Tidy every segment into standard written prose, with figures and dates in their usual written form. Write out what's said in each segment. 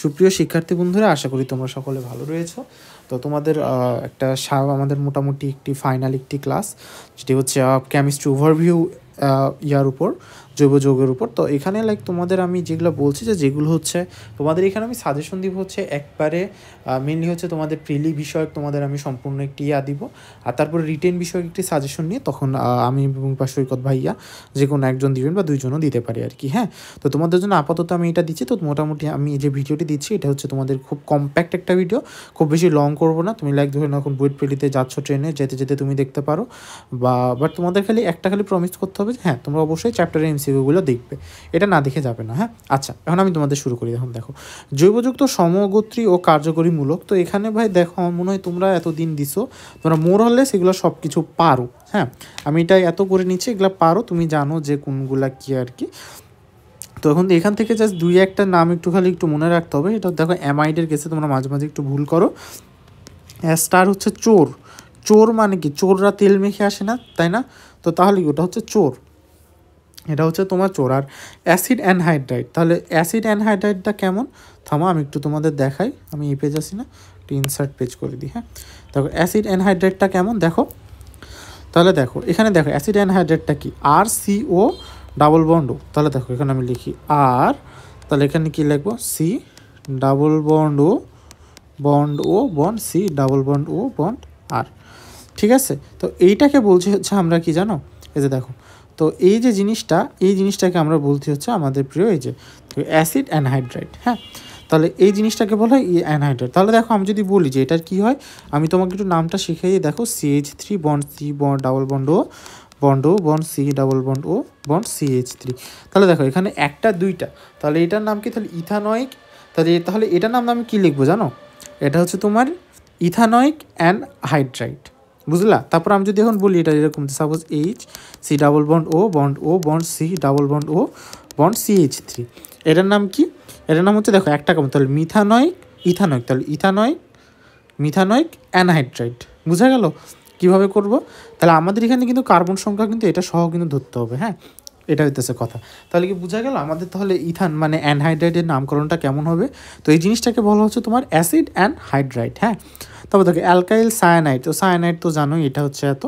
সুপ্রিয় শিক্ষার্থী বন্ধুরা, আশা করি তোমরা সকলে ভালো রয়েছো। তো তোমাদের আমাদের মোটামুটি একটি ফাইনাল একটি ক্লাস, যেটি হচ্ছে কেমিস্ট্রি ওভারভিউ ইয়ার উপর, জৈব যৌগের উপর। তো এখানে তোমাদের আমি যেগুলো বলছি যেগুলো হচ্ছে তোমাদের এখানে আমি সাজেশন দিব হচ্ছে একবারে মেনলি হচ্ছে তোমাদের প্রিলি বিষয়ক তোমাদের আমি সম্পূর্ণ একটি দিব, আর তারপরে রিটেন বিষয়ক একটি সাজেশন নিয়ে তখন আমি এবং সৈকত ভাইয়া যে কোনো একজন দিবেন বা দুইজনও দিতে পারি আর কি। হ্যাঁ, তো তোমাদের জন্য আপাতত আমি এটা দিচ্ছি। তো মোটামুটি আমি যে ভিডিওটি দিচ্ছি এটা হচ্ছে তোমাদের খুব কম্প্যাক্ট একটা ভিডিও, খুব বেশি লং করবো না। তুমি ধরে নাও এখন বুয়েট প্রিলিতে যাচ্ছ, ট্রেনে যেতে যেতে তুমি দেখতে পারো, বাট তোমাদের খালি প্রমিস করতে হবে যে হ্যাঁ তোমরা অবশ্যই চ্যাপ্টারের এমসিকিউগুলো দেখবে, এটা না দেখে যাবে না। হ্যাঁ, আচ্ছা, এখন আমি তোমাদের শুরু করি। এখন দেখো, জৈবযুক্ত সমগোত্রী ও কার্যকরীমূলক। তো এখানে ভাই দেখো, আমার মনে হয় তোমরা এতদিন দিছো, তোমরা মোর হলে সেগুলো সব কিছু পারো। হ্যাঁ, আমি এটা এত করে নিচ্ছি, এগুলো পারো, তুমি জানো যে কোনগুলা কী আর কি। তো এখন এখান থেকে জাস্ট দুই একটা নাম একটু মনে রাখতে হবে। এটা দেখো, অ্যামাইডের কেসে তোমরা মাঝে মাঝে একটু ভুল করো। স্টার হচ্ছে চোর। চোর মানে কি? চোররা তেল মেখে আসে না, তাই না? তো তাহলে ওটা হচ্ছে চোর, এটা হচ্ছে তোমার চোর। আর অ্যাসিড অ্যানহাইড্রাইড, তাহলে অ্যাসিড অ্যানহাইড্রাইডটা কেমন? থামো, আমি একটু তোমাদের দেখাই। আমি এই পেজ আসি না, একটু ইনসার্ট পেজ করে দিই। হ্যাঁ, দেখো অ্যাসিড অ্যানহাইড্রাইডটা কেমন দেখো। তাহলে দেখো এখানে দেখো অ্যাসিড অ্যানহাইড্রাইডটা কি? আর CO ডাবল বন্ড ও। তাহলে দেখো এখানে আমি লিখি আর, তাহলে এখানে কি লিখবো? C double bond O, bond O, bond C double bond O, bond আর। ঠিক আছে, তো এইটাকে বলছি হচ্ছে আমরা কি জানো, এই যে দেখো, তো এই যে জিনিসটা, এই জিনিসটাকে আমরা বলছি হচ্ছে আমাদের প্রিয় এই যে অ্যাসিড অ্যানহাইড্রাইড। হ্যাঁ, তাহলে এই জিনিসটাকে বলা হয় অ্যানহাইড্রাইড। তাহলে দেখো, আমি যদি বলি যে এটার কি হয়, আমি তোমাকে একটু নামটা শিখিয়ে দেখো। CH3 bond C bond double bond O, bond O, bond C double bond O, bond CH3। তাহলে দেখো এখানে একটা দুইটা, তাহলে এটার নাম কি? তাহলে ইথানয়িক। তাহলে এটার নাম আমি কি লিখবো জানো? এটা হচ্ছে তোমার ইথানয়িক অ্যানহাইড্রাইড, বুঝলা? তারপর আমি যদি এখন বলি এটা এরকম, suppose HC double bond O, bond O, bond C double bond O, bond CH3, এটার নাম কি? এটার নাম হচ্ছে দেখো একটা কম, তাহলে মিথানয়িক ইথানয়িক, তাহলে ইথানয়িক মিথানয়িক অ্যানহাইড্রাইড। বুঝা গেল কীভাবে করব? তাহলে আমাদের এখানে কিন্তু কার্বন সংখ্যা কিন্তু এটা সহ কিন্তু ধরতে হবে। হ্যাঁ, এটা হইতেছে কথা। তাহলে কি বোঝা গেল আমাদের? তাহলে ইথান মানে অ্যানহাইড্রাইডের নামকরণটা কেমন হবে? তো এই জিনিসটাকে বলা হচ্ছে তোমার অ্যাসিড অ্যানহাইড্রাইড। হ্যাঁ, তবে দেখো অ্যালকাইল সায়ানাইড, তো সায়ানাইড তো জানোই এটা হচ্ছে এত।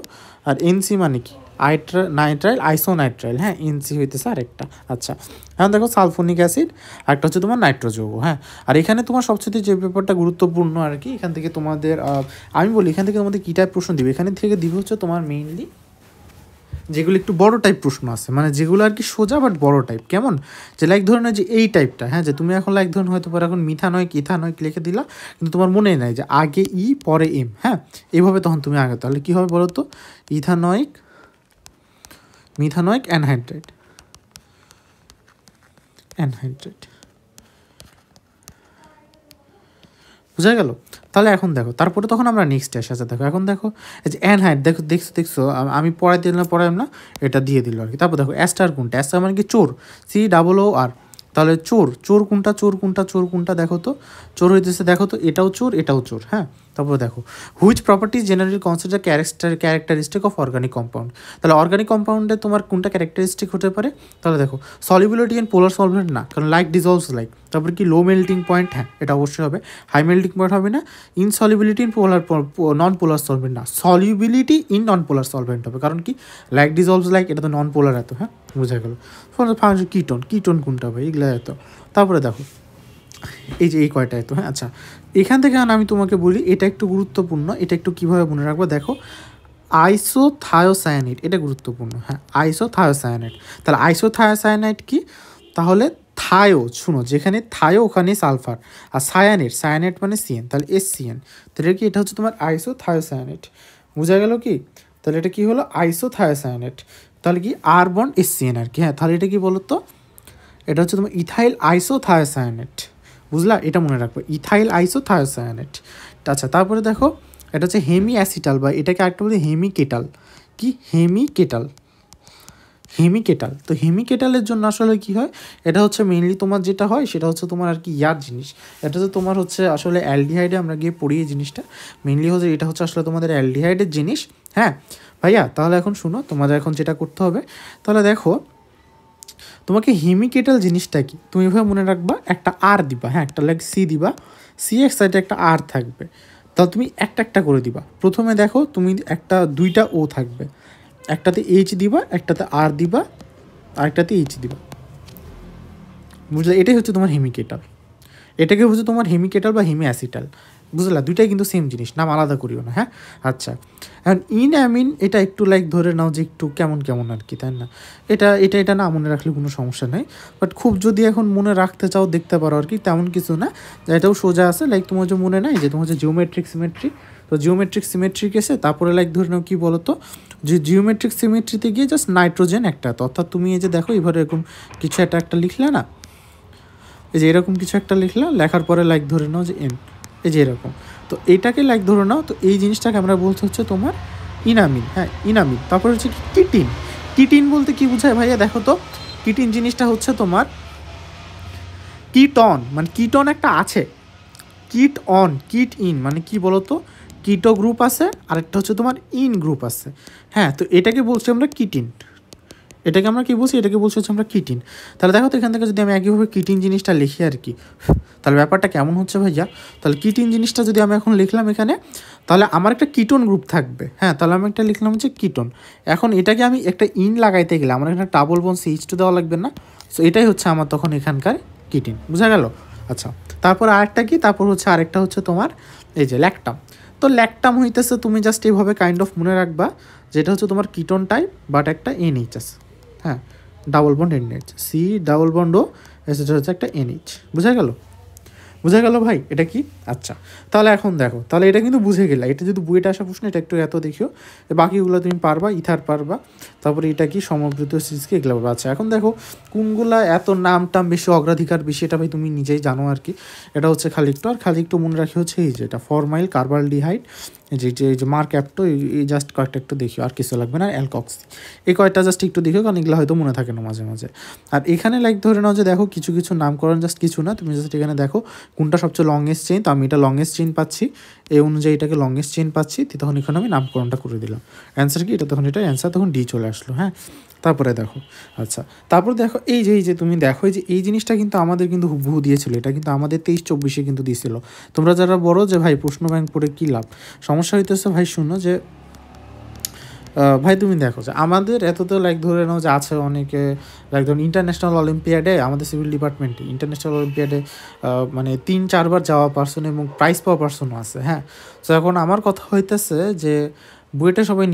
আর NC মানে কি? নাইট্রাইল আইসোনাইট্রাইল। হ্যাঁ, NC হইতেছে আরেকটা। আচ্ছা, এখন দেখো সালফোনিক অ্যাসিড, একটা হচ্ছে তোমার নাইট্রোযৌগ। হ্যাঁ, আর এখানে তোমার সবচেয়ে যে ব্যাপারটা গুরুত্বপূর্ণ আর কি, এখান থেকে তোমাদের আমি বলি এখান থেকে তোমাদের কী টাইপ প্রশ্ন দিবে? এখানে থেকে দিবে হচ্ছে তোমার মেইনলি যেগুলো একটু বড় টাইপ প্রশ্ন আছে, মানে যেগুলো আর কি সোজা বাট বড় টাইপ। কেমন? যে ধরে নাও যে এই টাইপটা, হ্যাঁ, যে তুমি এখন ধরে হয়তো পরে এখন মিথানয়িক ইথানয়িক লিখে দিলা, কিন্তু তোমার মনে নাই যে আগে পরে M। হ্যাঁ, এইভাবে তখন তুমি আগে, তাহলে কী হবে বলো তো? ইথানয়িক মিথানয়িক অ্যানহাইড্রাইড, বুঝা গেল? তাহলে এখন দেখো, তারপরে তখন আমরা নেক্সটে আসা দেখো। এখন দেখো এই যে অ্যানহাইড, দেখছো আমি পড়াইলাম না, এটা দিয়ে দিল আর কি। তারপর দেখো অ্যাস্টার কোনটা? অ্যাস্টার মানে কি? চোর, COO। তাহলে চোর কোনটা দেখো তো? চোর হইতেছে দেখো তো, এটাও চোর। হ্যাঁ, তারপর দেখো which properties generally consider characteristic of organic compound. তাহলে অর্গানিক কম্পাউন্ডে তোমার কোনটা ক্যারেক্টারিস্টিক হতে পারে? তাহলে দেখো সলিবিলিটি ইন পোলার সলভেন্ট না, কারণ ডিজলভস তারপরে কি লো মেল্টিং পয়েন্ট? হ্যাঁ, এটা অবশ্যই হবে। হাই মেল্টিং পয়েন্ট হবে না। ইনসলিবিলিটি ইন নন পোলার সলভেন্ট না, solubility in non polar solvent হবে। কারণ কি? ডিজলভস এটা তো নন পোলার এত। হ্যাঁ, বুঝা গেল। কিটোন কোনটা ভাই? এগুলো এত। তারপরে দেখো এই যে এই কয়টা এত। হ্যাঁ, আচ্ছা, এখান থেকে আমি তোমাকে বলি, এটা একটু গুরুত্বপূর্ণ, এটা একটু কীভাবে মনে রাখবো দেখো। আইসোথায়োসায়ানাইড, এটা গুরুত্বপূর্ণ। হ্যাঁ, আইসোথায়োসায়ানাইড। তাহলে আইসোথায়োসায়ানাইড কি? তাহলে শুনো, যেখানে থায়ো ওখানে সালফার, আর সায়ানেট মানে CN, তাহলে SCN। তাহলে কি? এটা হচ্ছে তোমার আইসোথায়োসায়ানাইড। বোঝা গেল কি? তাহলে এটা কি হলো? আইসোথায়োসায়ানাইড। তাহলে কি? R বন্ড SCN আর কি। হ্যাঁ, তাহলে এটা কি বলো তো? এটা হচ্ছে তোমার ইথাইল আইসোথায়োসায়ানেট। বুঝলা? এটা মনে রাখবো, ইথাইল আইসোথায়োসায়ানেট। আচ্ছা, তারপরে দেখো এটা হচ্ছে হেমি অ্যাসিটাল, বা এটাকে আরেকটা বলতে হেমিকেটাল। কি? হেমিকেটাল। তো হেমিকেটালের জন্য আসলে কি হয়? এটা হচ্ছে মেইনলি তোমার যেটা হয় সেটা হচ্ছে তোমার আর কি ইয়ার জিনিস। এটা হচ্ছে তোমার হচ্ছে আসলে অ্যালডিহাইডে আমরা গিয়ে পড়ি এই জিনিসটা। মেইনলি হচ্ছে এটা হচ্ছে আসলে তোমাদের অ্যালডিহাইডের জিনিস। হ্যাঁ ভাইয়া, তাহলে এখন শুনো, তোমাদের এখন যেটা করতে হবে, তাহলে দেখো তোমাকে হিমিকেটাল জিনিসটা কি তুমি এভাবে মনে রাখবা, একটা আর দিবা, হ্যাঁ একটা লাইক সি দিবা, সি এর সাইডে একটা আর থাকবে, তাহলে তুমি একটা একটা করে দিবা। প্রথমে দেখো তুমি একটা দুইটা ও থাকবে, একটাতে এইচ দিবা, একটাতে আর দিবা, আরেকটাতে এইচ দিবা, বুঝলে? এটাই হচ্ছে তোমার হিমিকেটাল, এটাকে হচ্ছে তোমার হিমিকেটাল বা হিমি অ্যাসিটাল, বুঝলা? দুইটাই কিন্তু সেম জিনিস, নাম আলাদা করিও না, হ্যাঁ। আচ্ছা, এখন ইন অ্যামিন এটা একটু লাইক ধরে নাও যে একটু কেমন কেমন আর কি, তাই না? এটা না মনে রাখলে কোনো সমস্যা নেই, বাট খুব যদি এখন মনে রাখতে চাও দেখতে পারো আর কি, তেমন কিছু না, এটাও সোজা আছে। লাইক তোমার যে মনে নাই যে তোমার যে জিওমেট্রিক সিমেট্রি, তো জিওমেট্রিক সিমেট্রি কেসে তারপরে লাইক ধরে নাও কী বলো তো, যে জিওমেট্রিক সিমেট্রিতে গিয়ে জাস্ট নাইট্রোজেন একটা, তো অর্থাৎ তুমি এই যে দেখো এবার এরকম কিছু একটা লিখলে না, এই যে এরকম কিছু একটা লিখলাম, লেখার পরে লাইক ধরে নাও যে এন, এই যে এরকম, তো এইটাকে লাইক ধরে নাও, তো এই জিনিসটাকে আমরা বলতে হচ্ছে তোমার ইনামিন, হ্যাঁ ইনামিন। তারপরে হচ্ছে কিটিন, কিটিন বলতে কি বোঝায় ভাইয়া দেখো তো, কিটিন জিনিসটা হচ্ছে তোমার কিটন, মানে কিটন একটা আছে, কিট অন কিট ইন মানে কি বলো তো, কিটো গ্রুপ আছে, আরেকটা হচ্ছে তোমার ইন গ্রুপ আছে, হ্যাঁ তো এটাকে বলছি আমরা কিটিন, এটাকে আমরা কী বলছি, এটাকে বলছি হচ্ছে আমরা কিটিন। তাহলে দেখো তো এখান থেকে যদি আমি একইভাবে কিটিন জিনিসটা লিখি আর কি, তাহলে ব্যাপারটা কেমন হচ্ছে ভাইয়া, তাহলে কিটিন জিনিসটা যদি আমি এখন লিখলাম এখানে, তাহলে আমার একটা কিটোন গ্রুপ থাকবে, হ্যাঁ তাহলে আমি একটা লিখলাম হচ্ছে কিটোন। এখন এটাকে আমি একটা ইন লাগাইতে গেলে আমার এখানে ডাবল বন্ড CH2 দেওয়া লাগবে না, সো এটাই হচ্ছে আমার তখন এখানকার কিটিন, বুঝা গেল? আচ্ছা, তারপর আরেকটা কি, তারপর হচ্ছে আরেকটা হচ্ছে তোমার এই যে ল্যাকটাম। তো ল্যাকটাম হইতেছে তুমি জাস্ট এইভাবে কাইন্ড অফ মনে রাখবা, যেটা হচ্ছে তোমার কিটোন টাইপ বাট একটা NH আছে, হ্যাঁ double bond NH, C double bond O সেটা হচ্ছে একটা NH, বুঝা গেল? বুঝা গেল ভাই এটা কি? আচ্ছা, তাহলে এখন দেখো, তাহলে এটা কিন্তু বুঝে গেলে, এটা যদি বইটা আসা প্রশ্ন, এটা একটু এত দেখিও, বাকিগুলো তুমি পারবা, ইথার পারবা, তারপরে এটা কি সমবৃত সিরিজকে এগুলো পারবা। আচ্ছা, এখন দেখো কোনগুলা এত নাম টাম বেশি, অগ্রাধিকার বেশি, এটা ভাই তুমি নিজেই জানো আর কি, এটা হচ্ছে খালি একটু, আর খালি একটু মনে রাখি হচ্ছে এই যে এটা ফরমাইল কার্বালডিহাইড, এই যে মার্ক অ্যাপটো, এই জাস্ট কয়েকটা একটু দেখিও, আর কিছু লাগবে না, অ্যালকক্সি, এই কয়েকটা জাস্ট একটু দেখিও, কারণ এগুলো হয়তো মনে থাকে না মাঝে মাঝে। আর এখানে লাইক ধরে নাও যে দেখো কিছু কিছু নামকরণ জাস্ট কিছু না, তুমি জাস্ট এখানে দেখো কোনটা সবচেয়ে লংগেস্ট চেইন, তো আমি এটা লংগেস্ট চেইন পাচ্ছি, এই অনুযায়ী এটাকে লংগেস্ট চেইন পাচ্ছি, তখন এখানে আমি নামকরণটা করে দিলাম, অ্যান্সার কি এটা, তখন এটা অ্যান্সার তখন ডি চলে আসলো, হ্যাঁ। তারপরে দেখো, আচ্ছা তারপর দেখো এই যে তুমি দেখো এই জিনিসটা কিন্তু আমাদের কিন্তু হুবহু দিয়েছিল, এটা কিন্তু আমাদের 23-24 কিন্তু দিয়েছিল। তোমরা যারা বড় যে ভাই প্রশ্ন ব্যাংক পড়ে কী লাভ, সমস্যা হইতেছে ভাই শুনো যে ভাই তুমি দেখো যে আমাদের এত তো লাইক ধরে নাও যে আছে অনেকে, লাইক ধরুন ইন্টারন্যাশনাল অলিম্পিয়াডে, আমাদের সিভিল ডিপার্টমেন্টে ইন্টারন্যাশনাল অলিম্পিয়াডে মানে 3-4 বার যাওয়া পার্সন এবং প্রাইজ পাওয়া পার্সনও আছে, হ্যাঁ। তো এখন আমার কথা হইতেছে যে বুয়েটে সবাই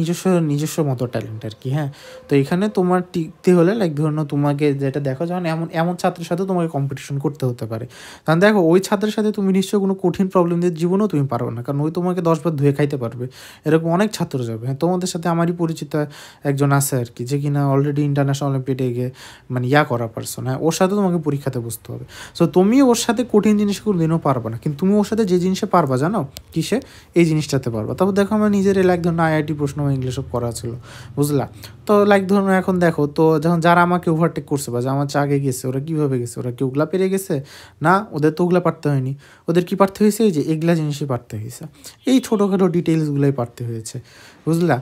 নিজস্ব মতো ট্যালেন্ট আর কি, হ্যাঁ। তো এখানে তোমার টিকতে হলে লাইক ধরুন তোমাকে যেটা দেখো, যখন এমন ছাত্রের সাথে তোমাকে কম্পিটিশন করতে হতে পারে, কারণ দেখো ওই ছাত্রের সাথে তুমি নিশ্চয়ই কোনো কঠিন প্রবলেম দিয়ে জীবনেও তুমি পারবে না, কারণ ওই তোমাকে 10 বার ধুয়ে খাইতে পারবে, এরকম অনেক ছাত্র যাবে, হ্যাঁ। তোমাদের সাথে আমারই পরিচিত একজন আছে আর কি, যে কিনা অলরেডি ইন্টারন্যাশনাল অলিম্পিয়াডে গিয়ে মানে করা পারসন, হ্যাঁ। ওর সাথে তোমাকে পরীক্ষাতে বসতে হবে, সো তুমি ওর সাথে কঠিন জিনিস কোনোদিনও পারবে না, কিন্তু তুমি ওর সাথে যে জিনিসে পারবা জানো কিসে, এই জিনিসটাতে পারবা। তারপর দেখো আমার নিজের লাইক ধরুন IIT প্রশ্ন বা ইংলিশ সব করা ছিল, বুঝলা? তো লাইক ধরুন এখন দেখো তো যখন যারা আমাকে ওভারটেক করছে বা আমার আগে গেছে, ওরা কীভাবে গেছে, ওরা কি ওগুলা পেরে গেছে না, ওদের তো ওগুলা পারতে হয়নি, ওদের কি পারতে হয়েছে, এই যে এগুলা জিনিসই পারতে হয়েছে, এই ছোটোখাটো ডিটেলসগুলোই পারতে হয়েছে, বুঝলা?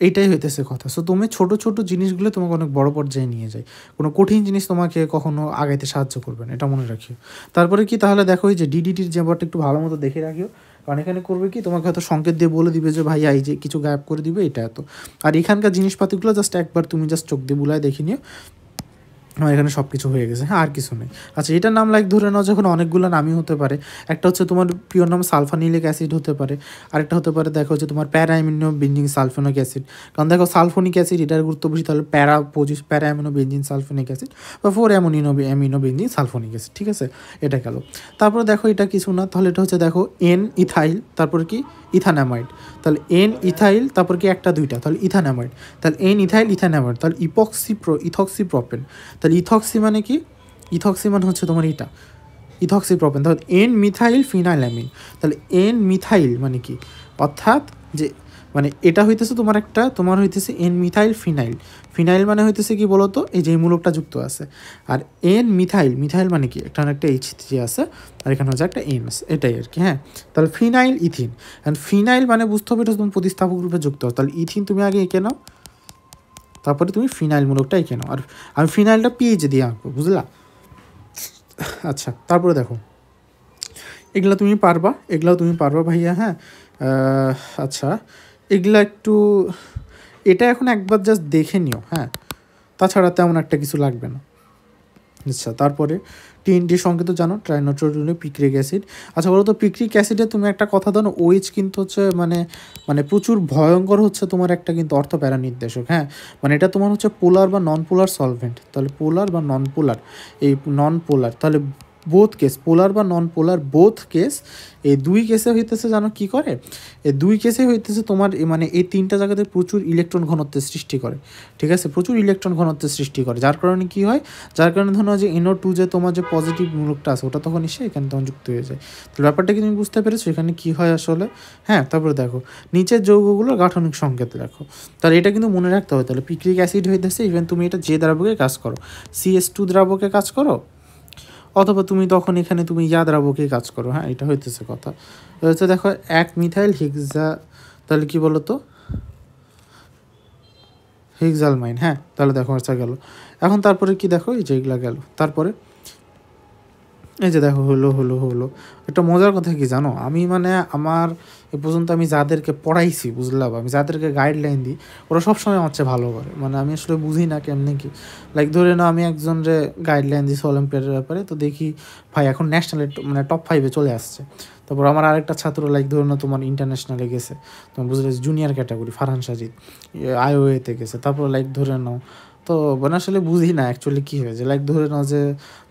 এইটাই হইতেছে কথা। সো তুমি ছোটো ছোটো জিনিসগুলো তোমাকে অনেক বড় পর্যায়ে নিয়ে যায়, কোনো কঠিন জিনিস তোমাকে কখনো আগাইতে সাহায্য করবে না, এটা মনে রাখিও। তারপরে কি তাহলে দেখো এই যে DDTর ব্যাপারটা একটু ভালো মতো দেখে রাখিও, কারণ এখানে করবে কি তোমাকে হয়তো সংকেত দিয়ে বলে দিবে যে ভাইয়া এই যে কিছু গায়েব করে দিবে এটা এত, আর এখানকার জিনিসপাতিগুলো জাস্ট একবার তুমি জাস্ট চোখ দিয়ে বুলায় দেখে নিও, আমার এখানে সব কিছু হয়ে গেছে, হ্যাঁ আর কিছু নেই। আচ্ছা, এটার নাম লাইক ধরে নাও যখন অনেকগুলো নামই হতে পারে, একটা হচ্ছে তোমার পিওর নাম সালফানিলিক অ্যাসিড হতে পারে, আরেকটা হতে পারে দেখো হচ্ছে তোমার প্যারাঅ্যামিনো বেঞ্জিন সালফোনিক অ্যাসিড, কারণ দেখো সালফোনিক অ্যাসিড এটার গুরুত্ব বেশি, তাহলে প্যারাঅ্যামিনো বেঞ্জিন সালফোনিক অ্যাসিড বা 4-অ্যামিনো বেঞ্জিন সালফোনিক অ্যাসিড, ঠিক আছে, এটা গেল। তারপরে দেখো এটা কিছু না, তাহলে এটা হচ্ছে দেখো N ইথাইল, তারপরে কি ইথানামাইড, তাহলে N ইথাইল, তারপর কি একটা দুইটা, তাহলে ইথানামাইড, তাহলে N ইথাইল ইথানামাইড, তাহলে ইথক্সিপ্রোপেন, তাহলে ইথক্সি মানে কি, ইথক্সি মানে হচ্ছে তোমার এটা ইথক্সিপ্রোপেন, তাহলে N মিথাইল ফিনাইলামিন, তাহলে N মিথাইল মানে কি, অর্থাৎ যে মানে এটা হইতেছে তোমার একটা, তোমার হইতেছে N মিথাইল ফিনাইল, ফিনাইল মানে হইতেছে কি বলতো, এই যে মূলকটা যুক্ত আছে, আর N মিথাইল, মিথাইল মানে কি একটা H3 আছে, আর এখানে হচ্ছে একটা N আছে, এটাই আর কি, হ্যাঁ। তাহলে ফিনাইল ইথিন, অ্যান্ড ফিনাইল মানে বুঝতে হবে এটা তুমি প্রতিস্থাপক রূপে যুক্ত হয়, তাহলে ইথিন তুমি আগে এঁকে নাও, তারপরে তুমি ফিনাইলমূলকটা এঁকে নাও, আর আমি ফিনাইলটা পিএইচ দিয়ে আঁকবো, বুঝলা? আচ্ছা, তারপরে দেখো এগুলা তুমি পারবা, এগুলাও তুমি পারবা ভাইয়া, হ্যাঁ। আচ্ছা, এগুলা একটু, এটা এখন একবার জাস্ট দেখে নিও, হ্যাঁ, তাছাড়া তেমন একটা কিছু লাগবে না। আচ্ছা, তারপরে টিএনটি সংকেত জানো, ট্রাইনাইট্রোজেনিক পিক্রিক অ্যাসিড। আচ্ছা বলো তো, পিক্রিক অ্যাসিডে তুমি একটা কথা জানো, ওইচ কিন্তু হচ্ছে মানে মানে প্রচুর ভয়ঙ্কর হচ্ছে তোমার একটা কিন্তু অর্থপ্যারা নির্দেশক, হ্যাঁ। মানে এটা তোমার হচ্ছে পোলার বা নন পোলার সলভেন্ট, তাহলে পোলার বা নন পোলার, এই নন পোলার তাহলে বোথ কেস, পোলার বা নন পোলার বোথ কেস, এই দুই কেসে হইতেছে জানো কি করে, এই দুই কেসে হইতেছে তোমার মানে এই তিনটা জায়গাতে প্রচুর ইলেকট্রন ঘনত্বের সৃষ্টি করে, ঠিক আছে, প্রচুর ইলেকট্রন ঘনত্বের সৃষ্টি করে, যার কারণে কি হয়, যার কারণে ধরো যে NO2 যে তোমার যে পজিটিভ মূলকটা আছে ওটা তখন এসে এখানে তখন যুক্ত হয়ে যায়। তো ব্যাপারটা কি তুমি বুঝতে পেরেছো এখানে কি হয় আসলে, হ্যাঁ। তারপরে দেখো নিচের যৌগগুলোর গাঠনিক সংকেত দেখো, তাহলে এটা কিন্তু মনে রাখতে হবে। তাহলে পিক্রিক অ্যাসিড হইতেছে ইভেন তুমি এটা যে দ্রাবকে কাজ করো, CS2 দ্রাবকে কাজ করো, অথবা তুমি তখন এখানে তুমি দ্রাবকে কাজ করো, হ্যাঁ, এটা হইতেছে কথা। হচ্ছে দেখো 1 মিথাইল হেক্সা, তাহলে কি বলো তো, হেক্সালমাইন, হ্যাঁ। তাহলে দেখো আচ্ছা গেল। এখন তারপরে কি দেখো, এই যে এগুলা গেল, তারপরে এই যে দেখো হলো হলো হলো। একটা মজার কথা কি জানো, আমি মানে আমার এ পর্যন্ত আমি যাদেরকে পড়াইছি, বুঝলাম, আমি যাদেরকে গাইডলাইন দিই ওরা সবসময় আমার চেয়ে ভালো করে, মানে আমি আসলে বুঝি না কেমনি কি, লাইক ধরে না আমি একজনরে গাইডলাইন দিয়েছি অলিম্পিয়াডের ব্যাপারে, তো দেখি ভাই এখন ন্যাশনালে মানে টপ 5-এ চলে আসছে। তারপর আমার আরেকটা ছাত্র লাইক ধরে না তোমার ইন্টারন্যাশনালে গেছে, তোমার বুঝলে জুনিয়র ক্যাটাগরি, ফারহান সাজিদ IOA-তে গেছে। তারপর লাইক ধরে নাও, তো মানে আসলে বুঝি না অ্যাকচুয়ালি কী হয়েছে, লাইক ধরে নাও যে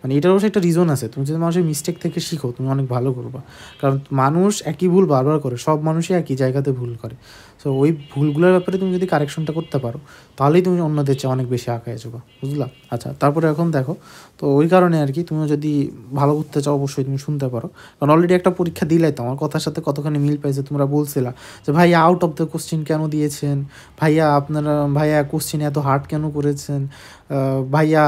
মানে এটার অবশ্যই একটা রিজন আছে, তুমি যদি মানুষের মিস্টেক থেকে শিখো তুমি অনেক ভালো করবা, কারণ মানুষ একই ভুল বারবার করে, সব মানুষই একই জায়গাতে ভুল করে। সো ওই ভুলগুলোর ব্যাপারে তুমি যদি কারেকশনটা করতে পারো তাহলেই তুমি অন্যদের চেয়ে অনেক বেশি আঁকায় যাবা, বুঝলা? আচ্ছা, তারপরে এখন দেখো, তো ওই কারণে আর কি তুমি যদি ভালো করতে চাও অবশ্যই তুমি শুনতে পারো, কারণ অলরেডি একটা পরীক্ষা দিলাই তো, আমার কথার সাথে কতখানি মিল পাইছে, তোমরা বলছিলা যে ভাইয়া আউট অফ দ্য কোশ্চিন কেন দিয়েছেন, ভাইয়া আপনারা ভাইয়া কোশ্চিন এত হার্ড কেন করেছেন, ভাইয়া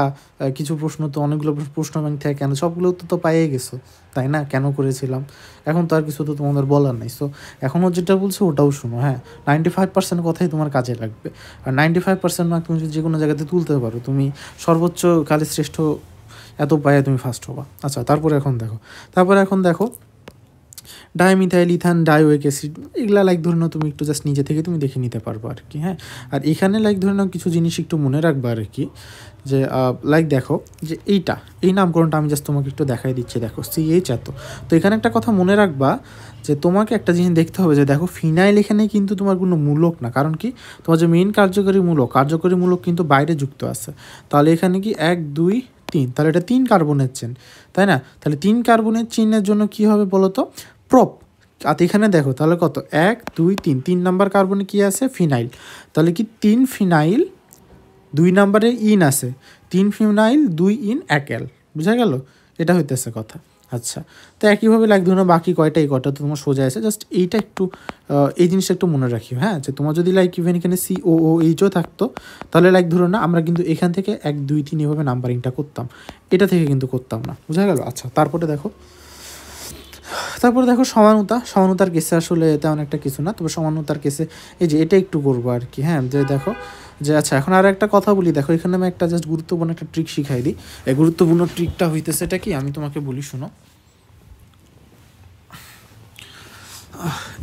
কিছু প্রশ্ন তো অনেকগুলো প্রশ্ন ব্যাংক থেকে কেন, সবগুলো তো পাইয়ে গেছো, তাই না? কেন করেছিলাম, এখন তো আর কিছু তো তোমাদের বলার নাই। সো এখনও যেটা বলছো ওটাও শুনো, হ্যাঁ। 95% কথাই তোমার কাজে লাগবে, আর 95% মার্ক তুমি যদি যে কোনো জায়গাতে তুলতে পারো, তুমি সর্বোচ্চ কালে শ্রেষ্ঠ এত পায়ে তুমি ফার্স্ট হবা। আচ্ছা, তারপরে এখন দেখো ডাইমিথাইল ইথান ডাইওয়িক অ্যাসিড, এগুলা লাইক ধরে নাও তুমি একটু জাস্ট নিজে থেকে তুমি দেখে নিতে পারবো আর কি, হ্যাঁ। আর এখানে লাইক ধরে নাও কিছু জিনিস একটু মনে রাখবা আর কি, যে লাইক দেখো যে এই নামকরণটা আমি জাস্ট তোমাকে একটু দেখাই দিচ্ছি, দেখো CH এত। তো এখানে একটা কথা মনে রাখবা যে তোমাকে একটা জিনিস দেখতে হবে যে দেখো ফিনাইল এখানে কিন্তু তোমার কোনো মূলক না, কারণ কি তোমার যে মেইন কার্যকরী মূলক কিন্তু বাইরে যুক্ত আছে। তাহলে এখানে কি 1 2 3, তাহলে এটা 3 কার্বনের চেন, তাই না? তাহলে 3 কার্বনের চেনের জন্য কি হবে বলো তো, প্রপ। আর এখানে দেখো তাহলে কত, 1 2 3 নাম্বার কার্বনে কি আছে, ফিনাইল। তাহলে কি 3 ফিনাইল 2 নাম্বারে ইন আছে, 3 ফিনাইল 2 ইন অ্যাকেল, বুঝা গেল? এটা হইতেছে কথা। আচ্ছা, তো একইভাবে লাইক ধরুন বাকি কয়টা তো তোমার সোজা আছে, জাস্ট এইটা একটু এই জিনিসটা একটু মনে রাখিও, হ্যাঁ। যে তোমার যদি লাইক ইভেন এখানে COOHও থাকতো, তাহলে লাইক ধরো না আমরা কিন্তু এখান থেকে 1 2 3 এভাবে নাম্বারিংটা করতাম, এটা থেকে কিন্তু করতাম না, বুঝা গেল? আচ্ছা, তারপরে দেখো সমানতার কেসে আসলে তেমন একটা কিছু না, তবে সমানতার কেসে এই যে এটা একটু করবো আর কি, হ্যাঁ। যে দেখো যে আচ্ছা, এখন আর একটা কথা বলি, দেখো এখানে আমি একটা জাস্ট গুরুত্বপূর্ণ একটা ট্রিক শিখাই দিই। এই গুরুত্বপূর্ণ ট্রিকটা হইতেছে এটা কি, আমি তোমাকে বলি শোনো।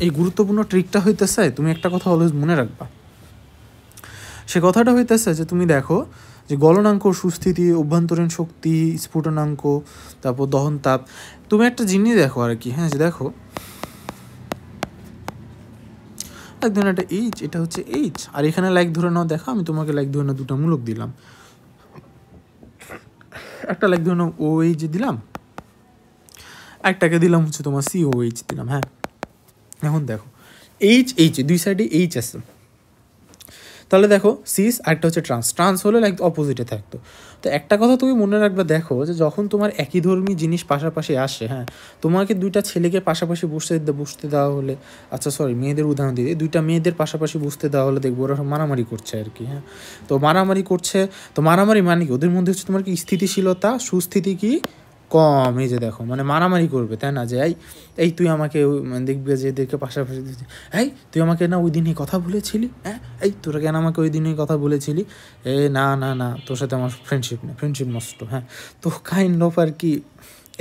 এই গুরুত্বপূর্ণ ট্রিকটা হইতেছে, তুমি একটা কথা অলওয়েজ মনে রাখবা, সে কথাটা হইতেছে যে তুমি দেখো যে গলনাঙ্ক, সুস্থিতি, অভ্যন্তরীণ শক্তি, স্ফুটনাঙ্ক, তারপর দহন তাপ, তুমি একটা জিনিস দেখো আর কি, হ্যাঁ। যে দেখো লাইক ধরে একটা এইচ, এটা হচ্ছে এইচ, আর এখানে লাইক ধরে নাও, দেখো আমি তোমাকে লাইক ধরে নাও দুটো মূলক দিলাম, একটা লাইক ধরে নাও OH দিলাম, একটাকে দিলাম হচ্ছে তোমার COH দিলাম, হ্যাঁ। এখন দেখো এইচ দুই সাইডে এইচ আছে, তাহলে দেখো সিস আরেকটা হচ্ছে ট্রান্স হলে লাইক অপোজিটে থাকতো। তো একটা কথা তুমি মনে রাখবে, দেখো যে যখন তোমার একই ধর্মী জিনিস পাশাপাশি আসে, হ্যাঁ, তোমাকে দুইটা ছেলেকে পাশাপাশি বসতে দেওয়া হলে, আচ্ছা সরি মেয়েদের উদাহরণ দিয়ে, দুইটা মেয়েদের পাশাপাশি বসতে দেওয়া হলে দেখবো ওরা মারামারি করছে আর কি, হ্যাঁ। তো মারামারি মানে কি, ওদের মধ্যে হচ্ছে তোমার কি স্থিতিশীলতা, সুস্থিতি কি কম। এই যে দেখো মানে মারামারি করবে, তাই না, যে এই এই তুই আমাকে দেখবে যে এদেরকে পাশাপাশি এই তুই আমাকে না ওই দিনই কথা বলেছিলি, হ্যাঁ এই তোরা কেন আমাকে ওই দিনই কথা বলেছিলি, এ না না না তোর সাথে আমার ফ্রেন্ডশিপ নেই, ফ্রেন্ডশিপ নষ্ট। হ্যাঁ, তো কাইন্ড অফ আর কি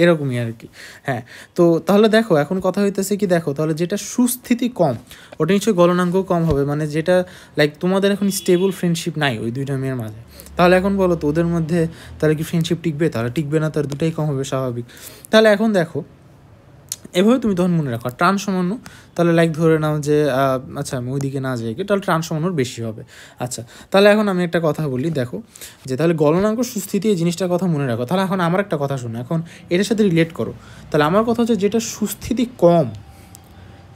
এরকমই আর কি। হ্যাঁ, তো তাহলে দেখো এখন কথা হইতেছে কি, দেখো তাহলে যেটা সুস্থিতি কম ওটা নিশ্চয়ই গলনাঙ্কও কম হবে, মানে যেটা লাইক তোমাদের এখন স্টেবল ফ্রেন্ডশিপ নাই ওই দুইটা মেয়ের মাঝে, তাহলে এখন বলো তো ওদের মধ্যে তাহলে কি ফ্রেন্ডশিপ টিকবে? তাহলে টিকবে না, তার দুটাই কম হবে স্বাভাবিক। তাহলে এখন দেখো এভাবে তুমি তখন মনে রাখো ট্রান সমান্য, তাহলে লাইক ধরে নাও যে আচ্ছা আমি ওইদিকে না যাই, তাহলে ট্রান সমানোর বেশি হবে। আচ্ছা, তাহলে এখন আমি একটা কথা বলি, দেখো যে তাহলে গলনাঙ্ক সুস্থিতি এই জিনিসটার কথা মনে রাখো। তাহলে এখন আমার একটা কথা শোনো, এখন এটার সাথে রিলেট করো। তাহলে আমার কথা হচ্ছে যেটা সুস্থিতি কম,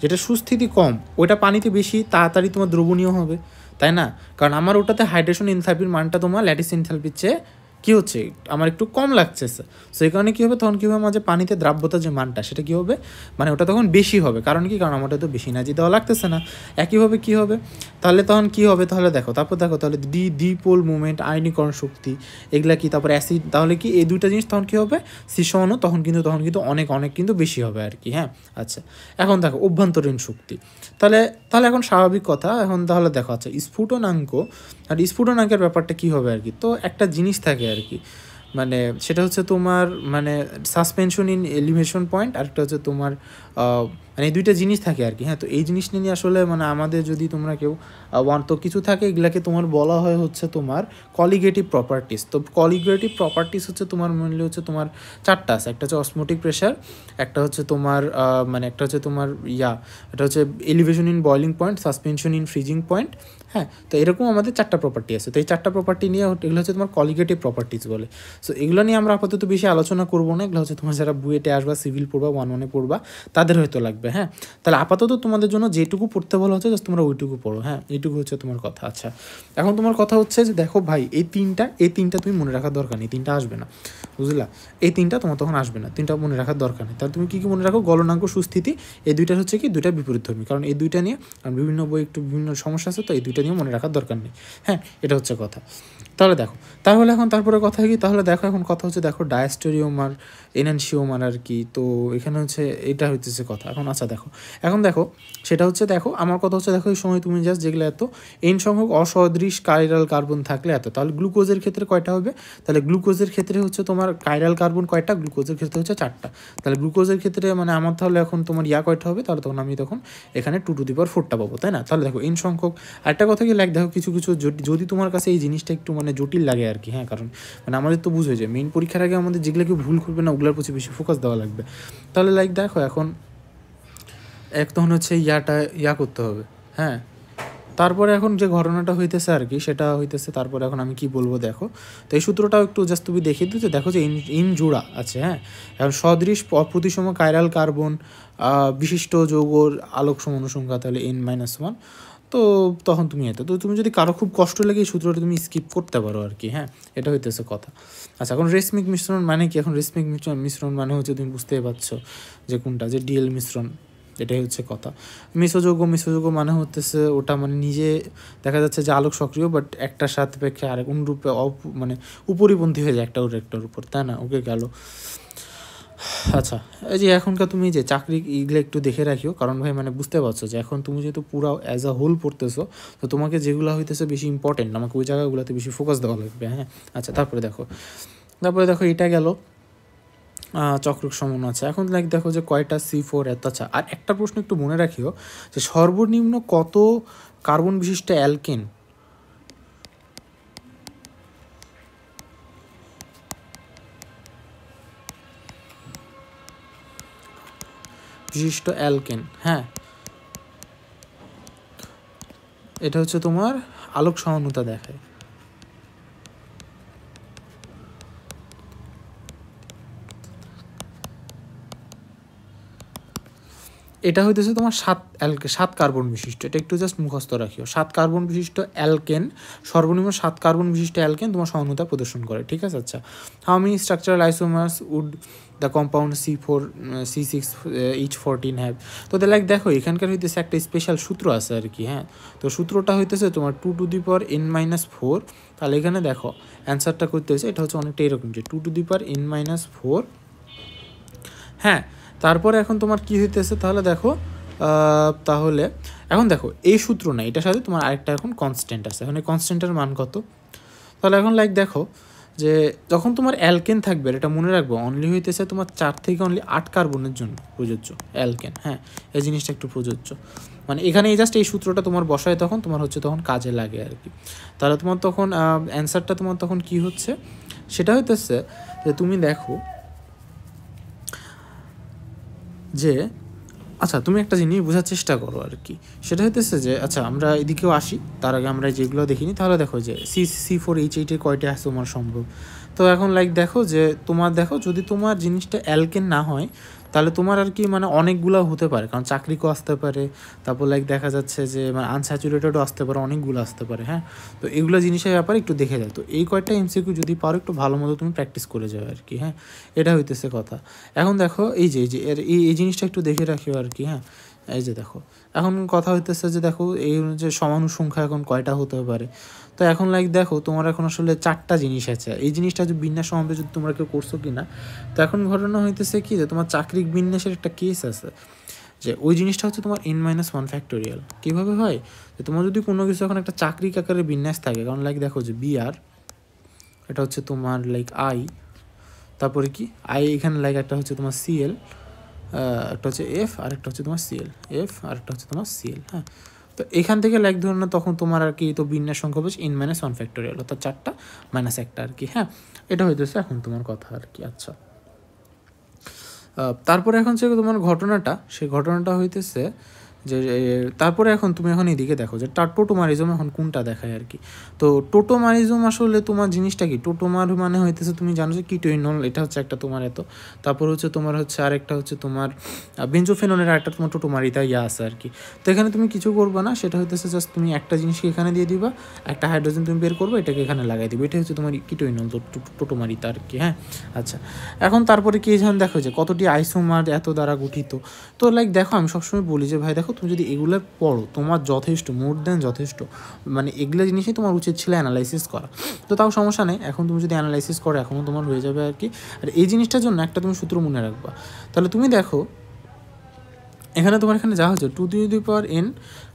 যেটা সুস্থিতি কম ওইটা পানিতে বেশি তাড়াতাড়ি তোমার দ্রবণীয় হবে, তাই না? কারণ আমার ওটাতে হাইড্রেশন এনথালপির মানটা তোমার ল্যাটিস এনথালপির চেয়ে কী হচ্ছে আমার একটু কম লাগছে, সো এই কারণে কী হবে তখন কী হবে মাঝে পানিতে দ্রাব্যতার যে মানটা সেটা কী হবে, মানে ওটা তখন বেশি হবে। কারণ কি, কারণ আমারটা তো বেশি এনার্জি দেওয়া লাগতেছে না। একইভাবে কী হবে তাহলে তখন কী হবে, তাহলে দেখো তারপর দেখো তাহলে দ্বিপোল মুভমেন্ট, আয়নীকরণ শক্তি, এগুলা কি, তারপর অ্যাসিড, তাহলে কি এই দুইটা জিনিস তখন কী হবে সমানু তখন কিন্তু অনেক অনেক কিন্তু বেশি হবে আর কি। হ্যাঁ, আচ্ছা এখন দেখো অভ্যন্তরীণ শক্তি, তাহলে তাহলে এখন স্বাভাবিক কথা, এখন তাহলে দেখো আচ্ছা স্ফুটনাঙ্ক, আর স্ফুটনাঙ্কের ব্যাপারটা কী হবে আর কি, তো একটা জিনিস থাকে আর কি, মানে সেটা হচ্ছে তোমার মানে সাসপেনশন ইন এলিভেশন পয়েন্ট, আরেকটা হচ্ছে তোমার মানে এই দুইটা জিনিস থাকে আর কি। হ্যাঁ, তো এই জিনিস নিয়ে আসলে মানে আমাদের যদি তোমরা কেউ তো কিছু থাকে এগুলাকে তোমার বলা হয় হচ্ছে তোমার কলিগেটিভ প্রপার্টিস। তো কলিগেটিভ প্রপার্টিস হচ্ছে তোমার মেনলি হচ্ছে তোমার চারটা আছে, একটা হচ্ছে অসমোটিক প্রেশার, একটা হচ্ছে তোমার মানে একটা হচ্ছে তোমার এটা হচ্ছে elevation in boiling point, suspension in freezing point. হ্যাঁ, তো এরকম আমাদের চারটা প্রপার্টি আছে। তো এই চারটা প্রপার্টি নিয়ে এগুলো হচ্ছে তোমার কলিগেটিভ প্রপার্টিস বলে। সো এগুলো নিয়ে আমরা আপাতত বেশি আলোচনা করবো না, এগুলো হচ্ছে তোমার যারা বুয়েটে আসবা, সিভিল পড়বা, 1-1 পড়বা, তাদের হয়তো লাগবে। হ্যাঁ, তাহলে আপাতত তোমাদের জন্য যেটুকু পড়তে বলা হচ্ছে জাস্ট তোমরা ওইটুকু পড়ো। হ্যাঁ, এইটুকু হচ্ছে তোমার কথা। আচ্ছা, এখন তোমার কথা হচ্ছে যে দেখো ভাই এই তিনটা তুমি মনে রাখার দরকার নেই, তিনটা আসবে না, বুঝলা? এই তিনটা তোমার তখন আসবে না, তিনটা মনে রাখার দরকার নেই। তাহলে তুমি কী মনে রাখো, গলনাঙ্ক, সুস্থিতি, এই দুইটা হচ্ছে কি দুইটা বিপরীতধর্মী, কারণ এই দুইটা নিয়ে কারণ বিভিন্ন বই একটু বিভিন্ন সমস্যা আছে, তো এই দুইটা নিয়ে মনে রাখার দরকার নেই। হ্যাঁ, এটা হচ্ছে কথা। তাহলে দেখো তাহলে এখন তারপরে কথা কি, তাহলে দেখো এখন কথা হচ্ছে দেখো ডায়াস্টেরিওমার, এনানসিওমার আর কি, তো এখানে হচ্ছে এটা হইতেছে কথা। এখন আচ্ছা দেখো এখন দেখো সেটা হচ্ছে দেখো আমার কথা হচ্ছে দেখো এই সময় তুমি জাস্ট যেগুলো এত এন সংখ্যক অসদৃশ কাইরাল কার্বন থাকলে এত, তাহলে গ্লুকোজের ক্ষেত্রে কয়টা হবে, তাহলে গ্লুকোজের ক্ষেত্রে হচ্ছে তোমার কাইরাল কার্বন কয়টা, গ্লুকোজের ক্ষেত্রে হচ্ছে 4টা। তাহলে গ্লুকোজের ক্ষেত্রে মানে আমার তাহলে এখন তোমার কয়টা হবে, তাহলে তখন আমি তখন এখানে 2^4টা পাবো, তাই না? তাহলে দেখো এন সংখ্যক আরেকটা কথা কি, লাইক দেখো কিছু কিছু যদি তোমার কাছে এই জিনিসটা একটু মানে জটিল লাগে আর কি, হ্যাঁ, কারণ মানে আমাদের তো বুঝে যে মেইন পরীক্ষার আগে আমাদের যেগুলো কেউ ভুল করবে না ওগুলোর প্রতি বেশি ফোকাস দেওয়া লাগবে। তাহলে লাইক দেখো এখন তখন হচ্ছে করতে হবে। হ্যাঁ, তারপরে এখন যে ঘটনাটা হইতেছে আর কি সেটা হইতেছে, তারপরে এখন আমি কি বলবো দেখো, তো এই সূত্রটাও একটু জাস্ট তুমি দেখিয়ে দিতে, দেখো যে ইন জোড়া আছে। হ্যাঁ, এখন সদৃশ অপ্রতিসম কাইরাল কার্বন বিশিষ্ট যৌগর আলোক সমানুসংখ্যা তাহলে N-1, তো তখন তুমি তো তুমি যদি কারো খুব কষ্ট লাগে এই সূত্রটা তুমি স্কিপ করতে পারো আর কি। হ্যাঁ, এটা হইতেছে কথা। আচ্ছা, এখন রেশমিক মিশ্রণ মানে কি, এখন রেশমিক মিশ্রণ মানে হচ্ছে তুমি বুঝতেই পারছো যে কোনটা, যে ডিএল মিশ্রণ, এটাই হচ্ছে কথা। মিশ্রযোগ্য মানে হতেছে ওটা মানে নিজে দেখা যাচ্ছে যে আলোক সক্রিয়, বাট একটার সাপেক্ষে আরেক অনুরূপে মানে উপরিপন্থী হয়ে যায় একটার উপর, তাই না? ওকে গেল। আচ্ছা, এই যে এখনকার তুমি যে চাকরি এগুলো একটু দেখে রাখিও, কারণ ভাই মানে বুঝতে পারছো যে এখন তুমি যেহেতু পুরো অ্যাজ আ হোল পড়তেছো, তো তোমাকে যেগুলো হইতেছে বেশি ইম্পর্টেন্ট আমাকে ওই জায়গাগুলোতে বেশি ফোকাস দেওয়া লাগবে। হ্যাঁ, আচ্ছা তারপরে দেখো এটা গেল চক্রক সমন আছে। এখন লাইক দেখো যে কয়টা C4 এত। আচ্ছা, আর একটা প্রশ্ন একটু মনে রাখিও যে সর্বনিম্ন কত কার্বন বিশিষ্ট অ্যালকেন হ্যাঁ, এটা হচ্ছে তোমার আলোক সমানুতা দেখায়। এটা হইতেছে তোমার 7 কার্বন বিশিষ্ট, এটা একটু জাস্ট মুখস্থ রাখিও। 7 কার্বন বিশিষ্ট অ্যালকেন, সর্বনিম্ন 7 কার্বন বিশিষ্ট অ্যালকেন তোমার সহানুতা প্রদর্শন করে, ঠিক আছে? আচ্ছা, how many structural isomers would the compound C6H14 have? তো লাইক দেখো এখানকার হইতেছে একটা স্পেশাল সূত্র আছে আর কি। হ্যাঁ, তো সূত্রটা হইতেছে তোমার 2^N-4, তাহলে এখানে দেখো অ্যান্সারটা করতে হয়েছে এটা হচ্ছে অনেকটা এরকম যে 2^N-4 হ্যাঁ, তারপরে এখন তোমার কী হইতেছে তাহলে দেখো, তাহলে এখন দেখো এই সূত্র না, এটার সাথে তোমার আরেকটা এখন কনস্ট্যান্ট আছে। এখন এই কনস্ট্যান্টের মান কত? তাহলে এখন দেখো যে যখন তোমার অ্যালকেন থাকবে, এটা মনে রাখবো অনলি হইতেছে তোমার 4 থেকে অনলি 8 কার্বনের জন্য প্রযোজ্য অ্যালকেন। হ্যাঁ, এই জিনিসটা একটু প্রযোজ্য, মানে এখানে এই জাস্ট এই সূত্রটা তোমার বসায় তখন তোমার হচ্ছে তখন কাজে লাগে আর কি। তাহলে তোমার তখন অ্যান্সারটা তোমার তখন কি হচ্ছে, সেটা হইতেছে যে তুমি দেখো যে আচ্ছা তুমি একটা জিনিস বোঝার চেষ্টা করো আর কি, সেটা হইতেছে যে আচ্ছা আমরা এদিকেও আসি, তার আগে আমরা যেগুলো দেখিনি। তাহলে দেখো যে C4H8 কয়টা আছে তোমার সম্ভব। তো এখন দেখো যে তোমার দেখো যদি তোমার জিনিসটা অ্যালকেন না হয় তাহলে তোমার আর কি মানে অনেকগুলো হতে পারে, কারণ চাকরিকেও আসতে পারে, তারপর দেখা যাচ্ছে যে মানে আনস্যাচুরেটেডও আসতে পারে, অনেকগুলো আসতে পারে। হ্যাঁ, তো এগুলো জিনিসের ব্যাপারে একটু দেখে যায়। তো এই কয়েকটা MCQ যদি পারো একটু ভালো মতো তুমি প্র্যাকটিস করে যাও আর কি। হ্যাঁ, এটা হইতেছে কথা। এখন দেখো এই যে এই জিনিসটা একটু দেখে রাখিও আর কি। হ্যাঁ, এই যে দেখো এখন কথা হইতেছে যে দেখো এই যে সমাণু সংখ্যা এখন কয়টা হতে পারে। তো এখন দেখো তোমার এখন আসলে 4টা জিনিস আছে। এই জিনিসটা যে বিন্যাস সমাবেশ যদি তোমরা কেউ করছো কি না, তো এখন ঘটনা হইতেছে কি যে তোমার চাকরিক বিন্যাসের একটা কেস আছে, যে ওই জিনিসটা হচ্ছে তোমার n-1 ফ্যাক্টোরিয়াল। কীভাবে হয়, যে তোমার যদি কোনো কিছু এখন একটা চাকরিক আকারে বিন্যাস থাকে, কারণ দেখো যে BR এটা হচ্ছে তোমার I, তারপরে কি I এখানে একটা হচ্ছে তোমার CL, একটা হচ্ছে F আর একটা হচ্ছে তোমার CL, F আর একটা হচ্ছে তোমার CL। হ্যাঁ, তো এখান থেকে ধরো না তখন তোমার আর কি তো বিন্যাস সংখ্যা বলছে n-1 ফ্যাক্টোরিয়াল, অর্থাৎ 4টা মাইনাস 1টা আর কি। হ্যাঁ, এটা হইতেছে এখন তোমার কথা আর কি। আচ্ছা, তারপরে এখন যে তোমার ঘটনাটা, সেই ঘটনাটা হইতেছে যে তারপরে এখন তুমি এখন এদিকে দেখো যে টোটোমারিজম এখন কোনটা দেখায় আর কি। তো টোটোমারিজম আসলে তোমার জিনিসটা কি, টোটোমার মানে হইতেছে তুমি জানো যে কিটোইনল, এটা হচ্ছে একটা তোমার এত, তারপর হচ্ছে তোমার হচ্ছে আরেকটা হচ্ছে তোমার বেঞ্জোফেননের একটা তোমার টোটোমারিতা আছে আর কি। তো এখানে তুমি কিছু করবে না, সেটা হইতেছে জাস্ট তুমি একটা জিনিসকে এখানে দিয়ে দিবা, একটা হাইড্রোজেন তুমি বের করবে, এটাকে এখানে লাগাই দিবে, এটা হচ্ছে তোমার কিটোইনল টোটোমারিতা আর কি। হ্যাঁ, আচ্ছা এখন তারপরে কি যেন দেখো যে কতটি আইসোমার এত দ্বারা গঠিত। তো দেখো আমি সবসময় বলি যে ভাই দেখো তুমি যদি এগুলো পড়ো তোমার যথেষ্ট, মোর দেন যথেষ্ট, মানে এগুলো জিনিসই তোমার উচিত ছিল অ্যানালাইসিস করা। তো তাও সমস্যা নেই, এখন তুমি যদি অ্যানালাইসিস করো এখনও তোমার হয়ে যাবে আর কি। আর এই জিনিসটার জন্য একটা তুমি সূত্র মনে রাখবা। তাহলে তুমি দেখো এখানে তোমার এখানে যা হচ্ছে 2n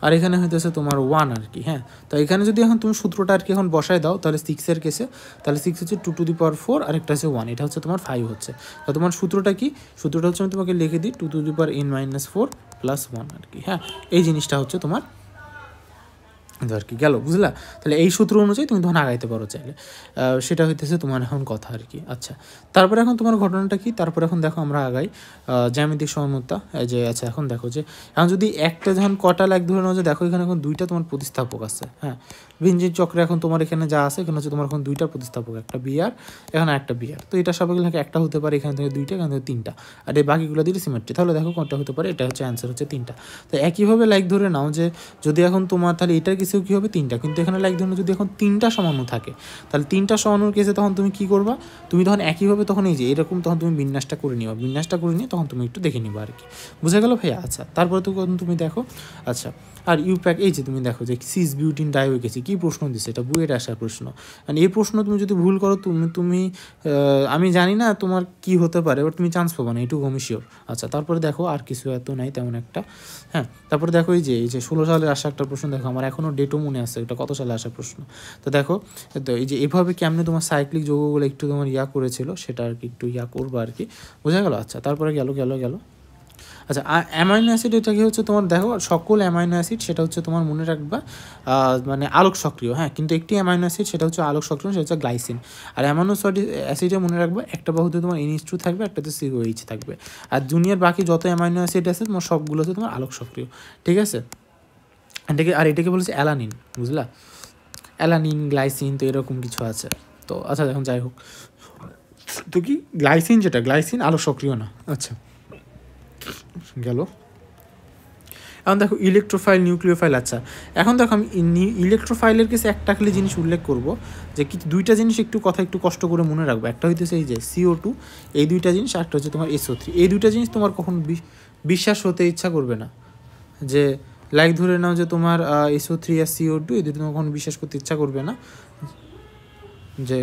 আর এখানে হইতেছে তোমার 1 আর কি। হ্যাঁ, তো এখানে যদি এখন তুমি সূত্রটা আর কি এখন বসায় দাও, তাহলে 6-এর কেসে তাহলে 6 হচ্ছে 2^4 আর একটা হচ্ছে 1, এটা হচ্ছে তোমার 5 হচ্ছে। তো তোমার সূত্রটা কি, সূত্রটা হচ্ছে আমি তোমাকে লিখে দিই 2n-4 + 1 আর কি। হ্যাঁ, এই জিনিসটা হচ্ছে তোমার আর কি গেল, বুঝলা? তাহলে এই সূত্র অনুযায়ী তুমি তখন আগাইতে পারো চাইলে, সেটা হইতেছে তোমার এখন কথা আর কি। আচ্ছা, তারপরে এখন তোমার ঘটনাটা কি, তারপরে এখন দেখো আমরা আগাই জ্যামিতিক সমতা। যে আচ্ছা এখন দেখো যে এখন যদি একটা যখন কটা ধরে নাও যে দেখো এখানে এখন 2টা তোমার প্রতিস্থাপক আছে। হ্যাঁ, বেঞ্জিন চক্রে এখন তোমার এখানে যা আছে এখানে হচ্ছে তোমার এখন 2টা প্রতিস্থাপক, একটা BR এখানে একটা BR। তো এটা স্বাভাবিক একটা হতে পারে, এখান থেকে 2টা, এখান থেকে 3টা, আর এই বাকিগুলো দিয়ে সিমেট্রি। তাহলে দেখো কোনটা হতে পারে, এটা হচ্ছে অ্যান্সার হচ্ছে 3টা। তো একইভাবে ধরে নাও যে যদি এখন তোমার তাহলে এটার কিছু কী হবে 3টা, কিন্তু এখানে ধরুন যদি এখন 3টা সমাণু থাকে, তাহলে 3টা সমাণুর কেসে তখন তুমি কী করবা, তুমি তখন একইভাবে তখন এই যে এরকম তখন তুমি বিন্যাসটা করে নিবা, বিন্যাসটা করে নিয়ে তখন তুমি একটু দেখে নিবা আর কি। বুঝে গেল ভাইয়া? আচ্ছা, তারপরে তো তুমি দেখো আচ্ছা আর ইউপ্যাক, এই যে তুমি দেখো যে সিস বিউটিন ডাইওকেসি কী প্রশ্ন দিচ্ছে, এটা বুয়েট আসার প্রশ্ন। মানে এই প্রশ্ন তুমি যদি ভুল করো তুমি আমি জানি না তোমার কি হতে পারে, এবার তুমি চান্স পাবো না, এটুকু আমি শিওর। আচ্ছা, তারপরে দেখো আর কিছু এত নাই তেমন একটা। হ্যাঁ, তারপরে দেখো এই যে 16 সালে আসা একটা প্রশ্ন, দেখো আমার এখনও ডেটও মনে আছে এটা কত সালে আসা প্রশ্ন। তো দেখো তো এই যে এভাবে কেমনে তোমার সাইক্লিক যৌগগুলো একটু তোমার করেছিল, সেটা আর কি একটু করবো আর কি। বোঝা গেল? আচ্ছা, তারপরে গেল। আচ্ছা, অ্যামাইনো অ্যাসিড এটা কি হচ্ছে তোমার দেখো সকল অ্যামাইনো অ্যাসিড সেটা হচ্ছে তোমার মনে রাখবা মানে আলোক সক্রিয়। হ্যাঁ, কিন্তু একটি অ্যামাইনো অ্যাসিড সেটা হচ্ছে আলোক সক্রিয়, সেটা হচ্ছে গ্লাইসিন। আর অ্যামাইনো অ্যাসিডে মনে রাখবা একটা বাহুতে তোমার NH2 থাকবে, একটাতে COH থাকবে। আর দুনিয়ার বাকি যত অ্যামাইনো অ্যাসিড আছে তোমার সবগুলো হচ্ছে তোমার আলোক সক্রিয়। ঠিক আছে, এটাকে বলেছে অ্যালানিন, বুঝলা? অ্যালানিন, গ্লাইসিন, তো এরকম কিছু আছে। তো আচ্ছা, এখন যাই হোক, তো কি গ্লাইসিন আলোক সক্রিয় না। আচ্ছা, গেল। এখন দেখো ইলেকট্রোফাইল, নিউক্লিওফাইল। আচ্ছা, এখন দেখো আমি ইলেকট্রোফাইলের কাছে একটা খালি জিনিস উল্লেখ করবো, যে দুইটা জিনিস একটু কষ্ট করে মনে রাখবো। একটা হইতেছে এই যে CO2, এই দুইটা জিনিস, আর একটা হচ্ছে তোমার SO3। এই দুইটা জিনিস তোমার কখনো বিশ্বাস হতে ইচ্ছা করবে না, যে ধরে নাও যে তোমার SO3 আর CO2 এই দুটো তোমার কখনো বিশ্বাস করতে ইচ্ছা করবে না যে